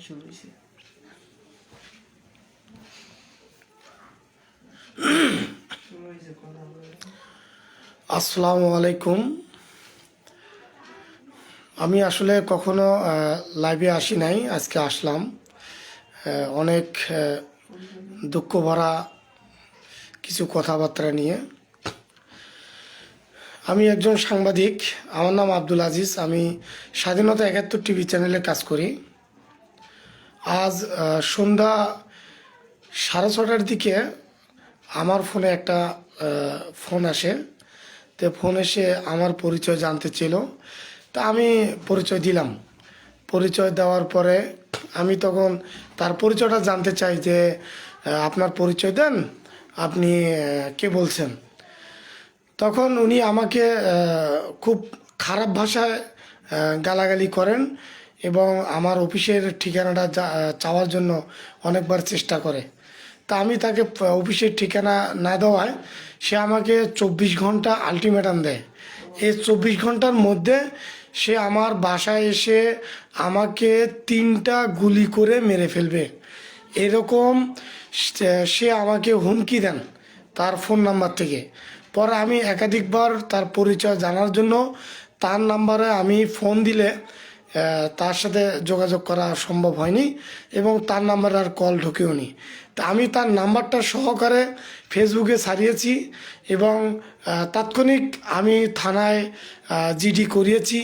শুরু হয়েছে। আসসালামু আলাইকুম। আমি আসলে কখনো লাইভে আসি নাই, আজকে আসলাম। অনেক দুঃখ ভরা কিছু কথাবার্তা নিয়ে। আমি একজন সাংবাদিক, আমার নাম আব্দুল আজিজ। আমি স্বাধীনতা ৭১ টিভি চ্যানেলে কাজ করি। আজ সন্ধ্যা 6:30টার দিকে আমার ফোনে একটা ফোন আসে। তো ফোন এসে আমার পরিচয় জানতে ছিল, তা আমি পরিচয় দিলাম। পরিচয় দেওয়ার পরে আমি তখন তার পরিচয়টা জানতে চাই যে আপনার পরিচয় দেন, আপনি কে বলছেন। তখন উনি আমাকে খুব খারাপ ভাষায় গালাগালি করেন এবং আমার অফিসের ঠিকানাটা চাওয়ার জন্য অনেকবার চেষ্টা করে। তা আমি তাকে অফিসের ঠিকানা না দেওয়ায় সে আমাকে 24 ঘন্টা আলটিমেটাম দেয়। এই 24 ঘন্টার মধ্যে সে আমার বাসায় এসে আমাকে 3টা গুলি করে মেরে ফেলবে, এরকম সে আমাকে হুমকি দেন তার ফোন নাম্বার থেকে। পরে আমি একাধিকবার তার পরিচয় জানার জন্য তার নাম্বারে আমি ফোন দিলে তার সাথে যোগাযোগ করা সম্ভব হয়নি এবং তার নাম্বারে আর কল ঢোকেও নি। তা আমি তার নাম্বারটা সহকারে ফেসবুকে ছাড়িয়েছি এবং তাৎক্ষণিক আমি থানায় জিডি করিয়েছি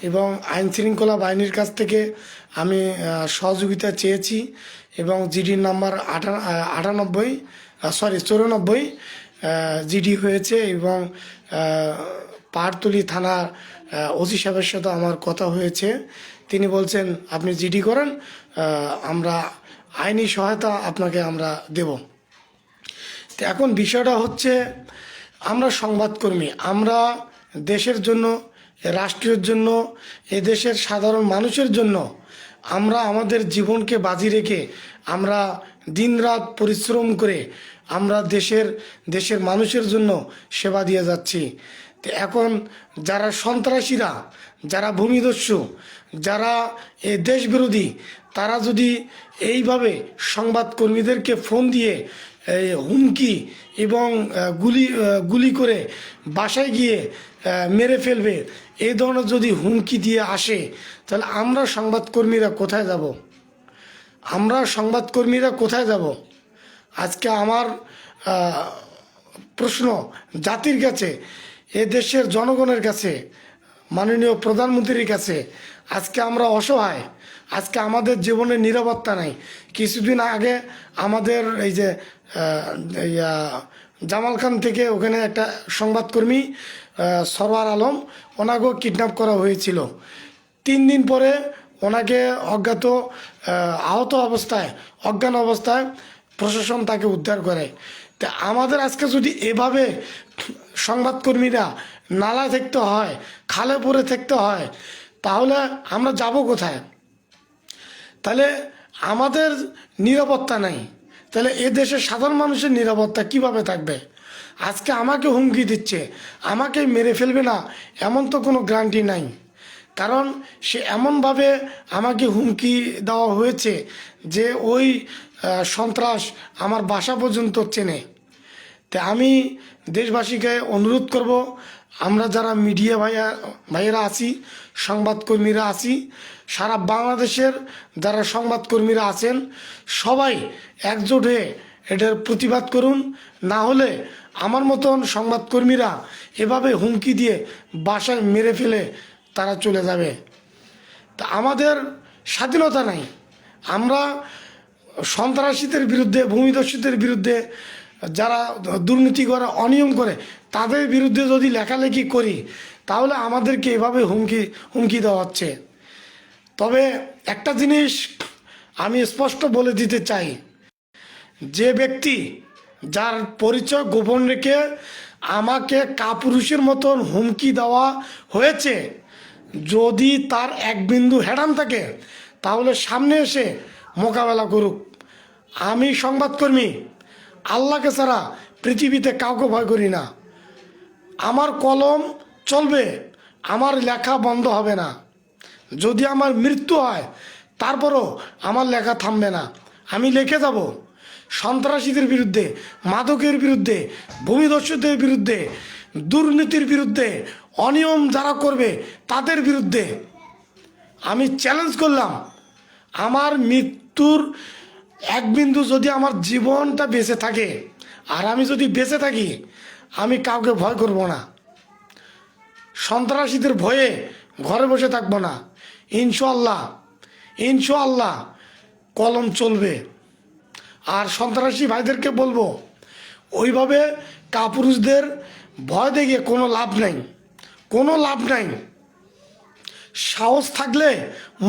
এবং আইন শৃঙ্খলা বাহিনীর কাছ থেকে আমি সহযোগিতা চেয়েছি এবং জিডির নাম্বার 94 জিডি হয়েছে এবং পাহাড়তলী থানার ওসি সাহেবের সাথে আমার কথা হয়েছে। তিনি বলছেন আপনি জিডি করেন, আমরা আইনি সহায়তা আপনাকে আমরা দেব। তো এখন বিষয়টা হচ্ছে, আমরা সংবাদকর্মী, আমরা দেশের জন্য, রাষ্ট্রের জন্য, এদেশের সাধারণ মানুষের জন্য আমরা আমাদের জীবনকে বাজি রেখে আমরা দিনরাত পরিশ্রম করে আমরা দেশের মানুষের জন্য সেবা দিয়ে যাচ্ছি। তো এখন যারা সন্ত্রাসীরা, যারা ভূমিদস্যু, যারা এই দেশবিরোধী, তারা যদি এইভাবে সংবাদকর্মীদেরকে ফোন দিয়ে হুমকি এবং গুলি করে বাসায় গিয়ে মেরে ফেলবে, এই ধরনের যদি হুমকি দিয়ে আসে, তাহলে আমরা সংবাদকর্মীরা কোথায় যাব? আমরা সংবাদকর্মীরা কোথায় যাব? আজকে আমার প্রশ্ন জাতির কাছে, এ দেশের জনগণের কাছে, মাননীয় প্রধানমন্ত্রীর কাছে, আজকে আমরা অসহায়। আজকে আমাদের জীবনের নিরাপত্তা নাই। কিছুদিন আগে আমাদের এই যে জামালখান থেকে ওখানে একটা সংবাদকর্মী সরওয়ার আলম, ওনাকেও কিডন্যাপ করা হয়েছিল। 3 দিন পরে ওনাকে অজ্ঞান অবস্থায় প্রশাসন তাকে উদ্ধার করে। তা আমাদের আজকে যদি এভাবে সংবাদকর্মীরা নালা থাকতে হয়, খালে পরে থাকতে হয়, তাহলে আমরা যাব কোথায়? তাহলে আমাদের নিরাপত্তা নাই, তাহলে এ দেশের সাধারণ মানুষের নিরাপত্তা কিভাবে থাকবে? আজকে আমাকে হুমকি দিচ্ছে, আমাকে মেরে ফেলবে না এমন তো কোনো গ্যারান্টি নাই। কারণ সে এমনভাবে আমাকে হুমকি দেওয়া হয়েছে যে ওই সন্ত্রাস আমার বাসা পর্যন্ত চেনে। তা আমি দেশবাসীকে অনুরোধ করব, আমরা যারা মিডিয়া ভাইয়েরা আছি, সংবাদকর্মীরা আছি, সারা বাংলাদেশের যারা সংবাদকর্মীরা আছেন, সবাই একজোট হয়ে এটার প্রতিবাদ করুন। না হলে আমার মতন সংবাদকর্মীরা এভাবে হুমকি দিয়ে বাসায় মেরে ফেলে তারা চলে যাবে। তা আমাদের স্বাধীনতা নাই। আমরা সন্ত্রাসীদের বিরুদ্ধে, ভূমিদস্যুদের বিরুদ্ধে, যারা দুর্নীতি করে, অনিয়ম করে, তাদের বিরুদ্ধে যদি লেখালেখি করি, তাহলে আমাদেরকে এভাবে হুমকি দেওয়া হচ্ছে। তবে একটা জিনিস আমি স্পষ্ট বলে দিতে চাই, যে ব্যক্তি যার পরিচয় গোপন রেখে আমাকে কাপুরুষের মতন হুমকি দেওয়া হয়েছে, যদি তার এক বিন্দু হেডাম থাকে, তাহলে সামনে এসে মোকাবেলা করুক। আমি সংবাদকর্মী, আল্লাহকে ছাড়া পৃথিবীতে কাউকে ভয় করি না। আমার কলম চলবে, আমার লেখা বন্ধ হবে না। যদি আমার মৃত্যু হয়, তারপরও আমার লেখা থামবে না, আমি লিখে যাব সন্ত্রাসীদের বিরুদ্ধে, মাদকের বিরুদ্ধে, ভূমিদস্যুদের বিরুদ্ধে, দুর্নীতির বিরুদ্ধে, অনিয়ম যারা করবে তাদের বিরুদ্ধে। আমি চ্যালেঞ্জ করলাম, আমার মৃত্যুর এক বিন্দু যদি আমার জীবনটা বেঁচে থাকে, আর আমি যদি বেঁচে থাকি, আমি কাউকে ভয় করব না, সন্ত্রাসীদের ভয়ে ঘরে বসে থাকবো না। ইনশাআল্লাহ ইনশাআল্লাহ কলম চলবে। আর সন্ত্রাসী ভাইদেরকে বলবো, ওইভাবে কাপুরুষদের ভয় দেখিয়ে কোনো লাভ নাই, কোনো লাভ নাই। সাহস থাকলে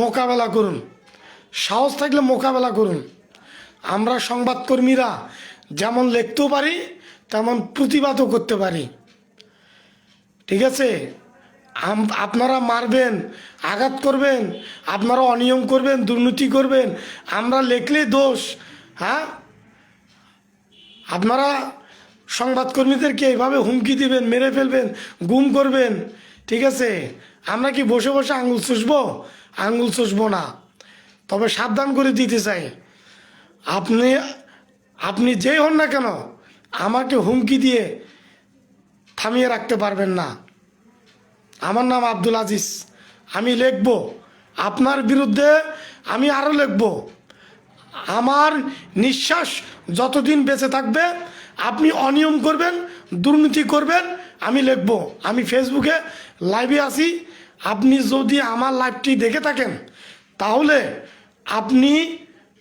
মোকাবেলা করুন, সাহস থাকলে মোকাবেলা করুন। আমরা সংবাদকর্মীরা যেমন লিখতেও পারি, তেমন প্রতিবাদও করতে পারি। ঠিক আছে, আপনারা মারবেন, আঘাত করবেন, আপনারা অনিয়ম করবেন, দুর্নীতি করবেন, আমরা লিখলেই দোষ? হ্যাঁ, আপনারা সংবাদকর্মীদেরকে এইভাবে হুমকি দিবেন, মেরে ফেলবেন, গুম করবেন। ঠিক আছে, আমরা কি বসে বসে আঙুল চুষবো? আঙুল চুষবো না। তবে সাবধান করে দিতে চাই, আপনি যেই হন না কেন, আমাকে হুমকি দিয়ে থামিয়ে রাখতে পারবেন না। আমার নাম আব্দুল আজিজ, আমি লিখব আপনার বিরুদ্ধে, আমি আরও লিখব। আমার নিঃশ্বাস যতদিন বেঁচে থাকবে, আপনি অনিয়ম করবেন, দুর্নীতি করবেন, আমি লিখব। আমি ফেসবুকে লাইভে আছি, আপনি যদি আমার লাইভটি দেখে থাকেন, তাহলে আপনি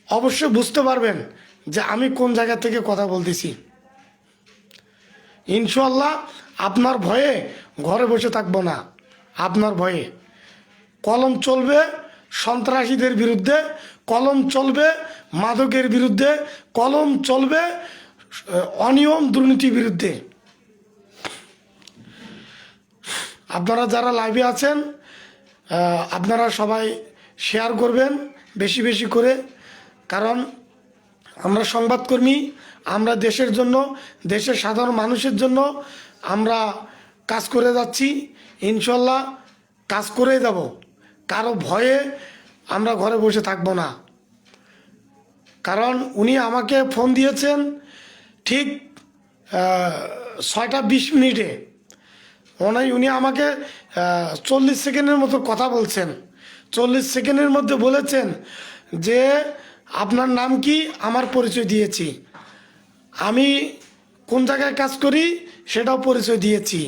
অবশ্যই বুঝতে পারবেন যে আমি কোন জায়গা থেকে কথা বলতেছি। ইনশাআল্লাহ আপনার ভয়ে ঘরে বসে থাকবো না, আপনার ভয়ে। কলম চলবে সন্ত্রাসীদের বিরুদ্ধে, কলম চলবে মাদকের বিরুদ্ধে, কলম চলবে অনিয়ম দুর্নীতির বিরুদ্ধে। আপনারা যারা লাইভে আছেন, আপনারা সবাই শেয়ার করবেন বেশি বেশি করে, কারণ আমরা সংবাদকর্মী, আমরা দেশের জন্য, দেশের সাধারণ মানুষের জন্য আমরা কাজ করে যাচ্ছি। ইনশাল্লাহ কাজ করেই যাব, কারো ভয়ে আমরা ঘরে বসে থাকবো না। কারণ উনি আমাকে ফোন দিয়েছেন ঠিক 6টা 20 মিনিটে। উনি আমাকে 40 সেকেন্ডের মতো কথা বলছেন। 40 সেকেন্ডের মধ্যে বলেছেন যে আপনার নাম কি, আমার পরিচয় দিয়েছি, আমি কোন জায়গায় কাজ করি সেটাও পরিচয় দিয়েছি।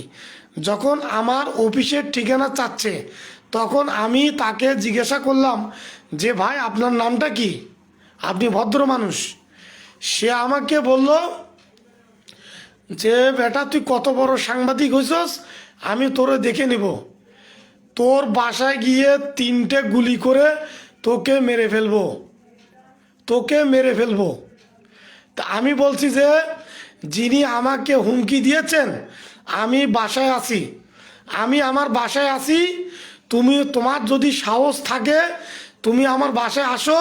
যখন আমার অফিসের ঠিকানা চাচ্ছে, তখন আমি তাকে জিজ্ঞাসা করলাম যে ভাই আপনার নামটা কি, আপনি ভদ্র মানুষ। সে আমাকে বলল যে বেটা তুই কত বড় সাংবাদিক হইছস, আমি তোরে দেখে নিব, তোর বাসায় গিয়ে 3টে গুলি করে তোকে মেরে ফেলবো, তোকে মেরে ফেলবো। তা আমি বলছি যে যিনি আমাকে হুমকি দিয়েছেন, আমি বাসায় আছি, আমি আমার বাসায় আছি, তোমার যদি সাহস থাকে তুমি আমার বাসায় আসো,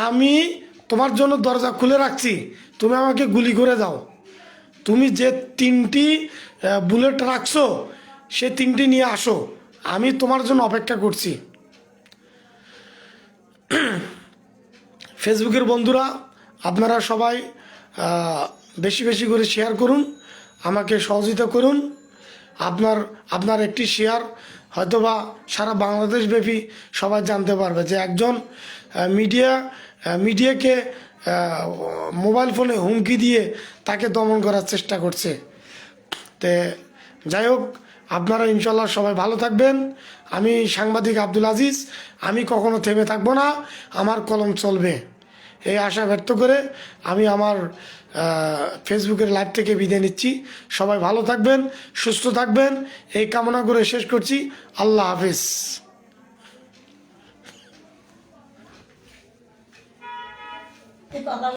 আমি তোমার জন্য দরজা খুলে রাখছি, তুমি আমাকে গুলি করে দাও। তুমি যে 3টি বুলেট রাখছো সে 3টি নিয়ে আসো, আমি তোমার জন্য অপেক্ষা করছি। ফেসবুকের বন্ধুরা, আপনারা সবাই বেশি বেশি করে শেয়ার করুন, আমাকে সহযোগিতা করুন। আপনার একটি শেয়ার হয়তোবা সারা বাংলাদেশ ব্যাপী সবাই জানতে পারবে যে একজন মিডিয়াকে মোবাইল ফোনে হুমকি দিয়ে তাকে দমন করার চেষ্টা করছে। তে যাই হোক, আপনারা ইনশাল্লাহ সবাই ভালো থাকবেন। আমি সাংবাদিক আব্দুল আজিজ, আমি কখনো থেমে থাকবো না, আমার কলম চলবে, এই আশা ব্যক্ত করে আমি আমার ফেসবুকের লাইভ থেকে বিদায় নিচ্ছি। সবাই ভালো থাকবেন, সুস্থ থাকবেন, এই কামনা করে শেষ করছি। আল্লাহ হাফিজ।